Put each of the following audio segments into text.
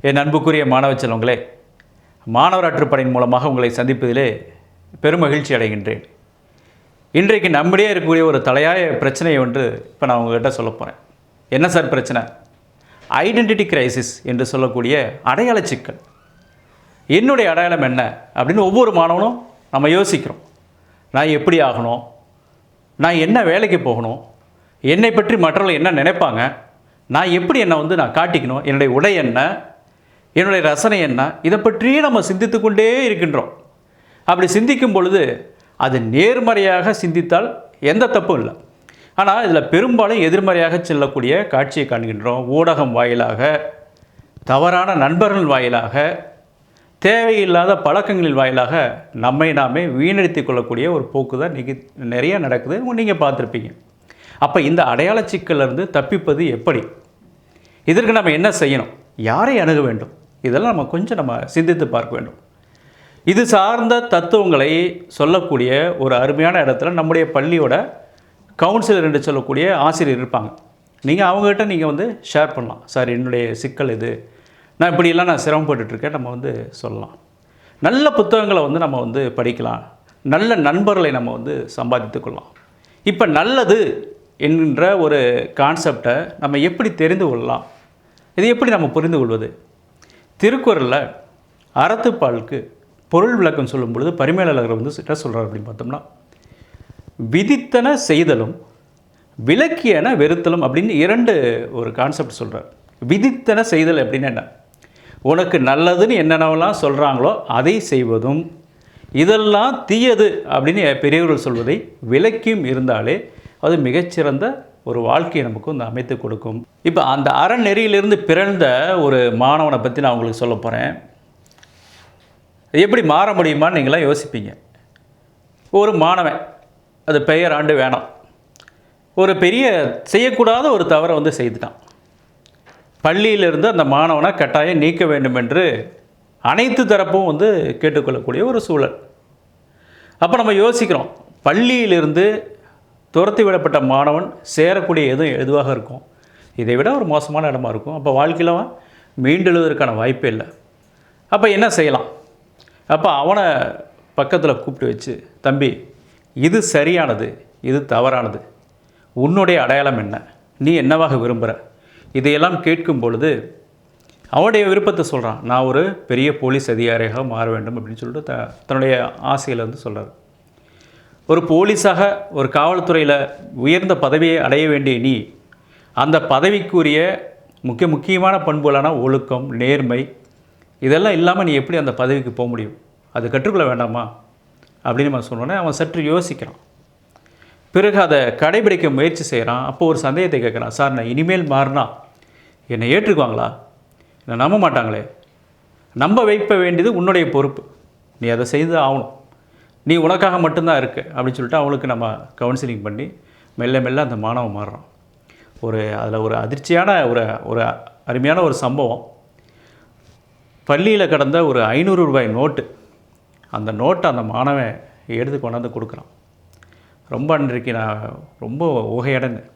என் அன்புக்குரிய மாணவ செல்வங்களே, மாணவர் ஆற்றுப்படையின் மூலமாக உங்களை சந்திப்பதிலே பெருமகிழ்ச்சி அடைகின்றேன். இன்றைக்கு நம்மிடையே இருக்கக்கூடிய ஒரு தலையாய பிரச்சனையை ஒன்று இப்போ நான் உங்கள்கிட்ட சொல்ல போகிறேன். என்ன சார் பிரச்சனை? ஐடென்டிட்டி கிரைசிஸ் என்று சொல்லக்கூடிய அடையாள சிக்கல். என்னுடைய அடையாளம் என்ன அப்படின்னு ஒவ்வொரு மாணவனும் நம்ம யோசிக்கிறோம். நான் எப்படி ஆகணும், நான் என்ன வேலைக்கு போகணும், என்னை பற்றி மற்றவர்கள் என்ன நினைப்பாங்க, நான் எப்படி என்னை நான் காட்டிக்கணும், என்னுடைய உடை என்ன, என்னுடைய ரசனை என்ன, இதை பற்றியே நம்ம சிந்தித்து கொண்டே இருக்கின்றோம். அப்படி சிந்திக்கும் பொழுது அது நேர்மறையாக சிந்தித்தால் எந்த தப்பும் இல்லை. ஆனால் இதில் பெரும்பாலும் எதிர்மறையாக செல்லக்கூடிய காட்சியை காண்கின்றோம். ஊடகம் வாயிலாக, தவறான நண்பர்கள் வாயிலாக, தேவையில்லாத பழக்கங்களின் வாயிலாக நம்மை நாமே வீணடித்து கொள்ளக்கூடிய ஒரு போக்கு தான் நிறைய நடக்குது. நீங்கள் பார்த்துருப்பீங்க. அப்போ இந்த அடையாள சிக்கலிருந்து தப்பிப்பது எப்படி? இதற்கு நம்ம என்ன செய்யணும்? யாரை அணுக வேண்டும்? இதெல்லாம் நம்ம சிந்தித்து பார்க்க வேண்டும். இது சார்ந்த தத்துவங்களை சொல்லக்கூடிய ஒரு அருமையான இடத்துல நம்முடைய பள்ளியோட கவுன்சிலர் என்று சொல்லக்கூடிய ஆசிரியர் இருப்பாங்க. நீங்கள் அவங்ககிட்ட நீங்கள் ஷேர் பண்ணலாம். சார், என்னுடைய சிக்கல் இது, நான் இப்படியெல்லாம் சிரமப்பட்டுருக்கேன், நம்ம சொல்லலாம். நல்ல புத்தகங்களை நம்ம படிக்கலாம். நல்ல நண்பர்களை நம்ம சம்பாதித்து கொள்ளலாம். இப்போ நல்லது என்கின்ற ஒரு கான்செப்டை நம்ம எப்படி தெரிந்து கொள்ளலாம்? இது எப்படி நம்ம புரிந்து கொள்வது? திருக்குறளில் அறத்துப்பாலுக்கு பொருள் விளக்கம் சொல்லும் பொழுது பரிமேலழகர் என்ன சொல்கிறார் அப்படின்னு பார்த்தோம்னா, விதித்தன செய்தலும் விலக்கியன வெறுத்தலும் அப்படின்னு ஒரு கான்செப்ட் சொல்கிறார். விதித்தன செய்தல் அப்படின்னு என்ன? உனக்கு நல்லதுன்னு என்னென்னலாம் சொல்கிறாங்களோ அதை செய்வதும், இதெல்லாம் தீயது அப்படின்னு பெரியவர்கள் சொல்வதை விலக்கியும் இருந்தாலே அது மிகச்சிறந்த ஒரு வாழ்க்கையை நமக்கு அமைத்து கொடுக்கும். இப்போ அந்த அறநெறியிலிருந்து பிறந்த ஒரு மாணவனை பற்றி நான் உங்களுக்கு சொல்ல போகிறேன். எப்படி மாற முடியுமான்னு நீங்களாம் யோசிப்பீங்க. ஒரு மாணவன், அது பெயர் ஆண்டு வேணாம், ஒரு பெரிய செய்யக்கூடாத ஒரு தவறை செய்துட்டான். பள்ளியிலிருந்து அந்த மாணவனை கட்டாயம் நீக்க வேண்டும் என்று அனைத்து தரப்பும் கேட்டுக்கொள்ளக்கூடிய ஒரு சூழல். அப்போ நம்ம யோசிக்கிறோம், பள்ளியிலிருந்து துரத்தி விடப்பட்ட மாணவன் சேரக்கூடிய எதுவாக இருக்கும்? இதை விட ஒரு மோசமான இடமா இருக்கும். அப்போ வாழ்க்கையில் மீண்டெழுவதற்கான வாய்ப்பே இல்லை. அப்போ என்ன செய்யலாம்? அப்போ அவனை பக்கத்தில் கூப்பிட்டு வச்சு, தம்பி, இது சரியானது, இது தவறானது, உன்னுடைய அடையாளம் என்ன, நீ என்னவாக விரும்புகிற, இதையெல்லாம் கேட்கும் பொழுது அவனுடைய விருப்பத்தை சொல்கிறான். நான் ஒரு பெரிய போலீஸ் அதிகாரியாக மாற வேண்டும் அப்படின்னு சொல்லிட்டு தன்னுடைய ஆசையில் சொல்கிறார். ஒரு போலீஸாக, ஒரு காவல்துறையில் உயர்ந்த பதவியை அடைய வேண்டிய நீ, அந்த பதவிக்குரிய முக்கியமான பண்புகளான ஒழுக்கம், நேர்மை, இதெல்லாம் இல்லாமல் நீ எப்படி அந்த பதவிக்கு போக முடியும்? அது கற்றுக்கொள்ள வேண்டாமா அப்படின்னு நம்ம சொன்னோன்னே அவன் சற்று யோசிக்கிறான். பிறகு அதை கடைபிடிக்க முயற்சி செய்கிறான். அப்போது ஒரு சந்தேகத்தை கேட்குறான். சார், நான் இனிமேல் மாறினா என்னை ஏற்றுக்குவாங்களா? என்னை நம்ப மாட்டாங்களே? நம்ப வைக்க வேண்டியது உன்னுடைய பொறுப்பு, நீ அதை செய்து ஆகணும், நீ உனக்காக மட்டும்தான் இருக்கு அப்படின்னு சொல்லிட்டு அவனுக்கு நம்ம கவுன்சிலிங் பண்ணி மெல்ல மெல்ல அந்த மாணவன் மாறுறான். அதில் ஒரு அதிர்ச்சியான ஒரு அருமையான ஒரு சம்பவம். பள்ளியில் கடந்த ஒரு 500 ரூபாய் நோட்டு, அந்த நோட்டை அந்த மாணவன் எடுத்து கொண்டாந்து கொடுக்குறான். ரொம்ப அன்றைக்கு நான் ரொம்ப ஊகையடைந்தேன்.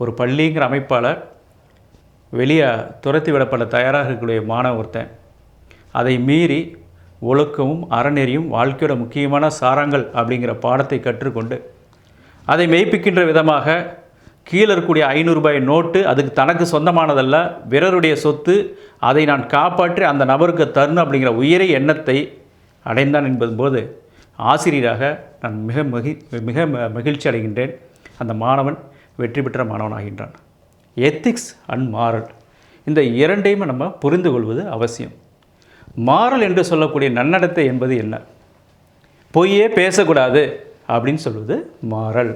ஒரு பள்ளிங்கிற அமைப்பால் வெளியே துரத்தி விடப்பட தயாராக இருக்கக்கூடிய மாணவன் ஒருத்தன் அதை மீறி ஒழுக்கமும் அறநெறியும் வாழ்க்கையோட முக்கியமான சாரங்கள் அப்படிங்கிற பாடத்தை கற்றுக்கொண்டு அதை மெய்ப்பிக்கின்ற விதமாக கீழே இருக்கக்கூடிய 500 ரூபாய் நோட்டு அதுக்கு தனக்கு சொந்தமானதல்ல, பிறருடைய சொத்து, அதை நான் காப்பாற்றி அந்த நபருக்கு தரணும் அப்படிங்கிற உயரிய எண்ணத்தை அடைந்தான் என்பதும்போது ஆசிரியராக நான் மிக மகிழ்ச்சி அடைகின்றேன். அந்த மாணவன் வெற்றி பெற்ற மாணவனாகின்றான். எத்திக்ஸ் அண்ட் மாரல், இந்த இரண்டையும் நம்ம புரிந்து கொள்வது அவசியம். மாரல் என்று சொல்லக்கூடிய நன்னடத்தை என்பது என்ன? பொய்யே பேசக்கூடாது அப்படின்னு சொல்வது மாரல்.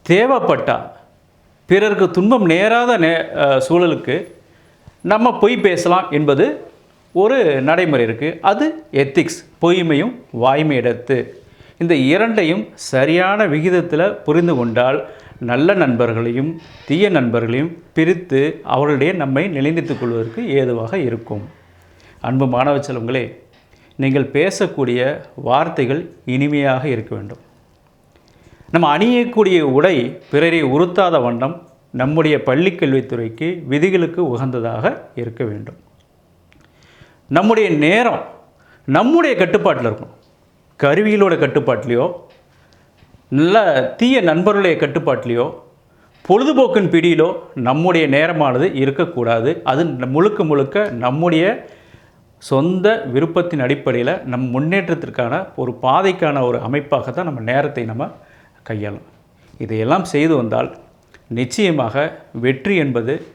தேவைப்பட்டால் பிறருக்கு துன்பம் நேராத சூழலுக்கு நம்ம பொய் பேசலாம் என்பது ஒரு நடைமுறை இருக்குது. அது எத்திக்ஸ், பொய்மையும் வாய்மையிடத்து. இந்த இரண்டையும் சரியான விகிதத்தில் புரிந்து கொண்டால் நல்ல நண்பர்களையும் தீய நண்பர்களையும் பிரித்து அவர்களுடைய நம்மை நிலைநிறுத்திக் கொள்வதற்கு ஏதுவாக இருக்கும். அன்பு மாணவ செல்வங்களே, நீங்கள் பேசக்கூடிய வார்த்தைகள் இனிமையாக இருக்க வேண்டும். நம்ம அணியக்கூடிய உடை பிறரை உறுத்தாத வண்ணம் நம்முடைய பள்ளிக்கல்வித்துறைக்கு விதிகளுக்கு உகந்ததாக இருக்க வேண்டும். நம்முடைய நேரம் நம்முடைய கட்டுப்பாட்டில் இருக்கணும். கருவிகளோட கட்டுப்பாட்டிலையோ, நல்ல தீய நண்பர்களுடைய கட்டுப்பாட்டிலையோ, பொழுதுபோக்கின் பிடியிலோ நம்முடைய நேரமானது இருக்கக்கூடாது. அது முழுக்க முழுக்க நம்முடைய சொந்த விருப்பத்தின் அடிப்படையில் நம் முன்னேற்றத்திற்கான ஒரு பாதைக்கான ஒரு அமைப்பாக தான் நம்ம நேரத்தை நம்ம கையாளும். இதையெல்லாம் செய்து வந்தால் நிச்சயமாக வெற்றி என்பது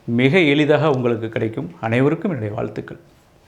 மிக எளிதாக உங்களுக்கு கிடைக்கும். அனைவருக்கும் என்னுடைய வாழ்த்துக்கள்.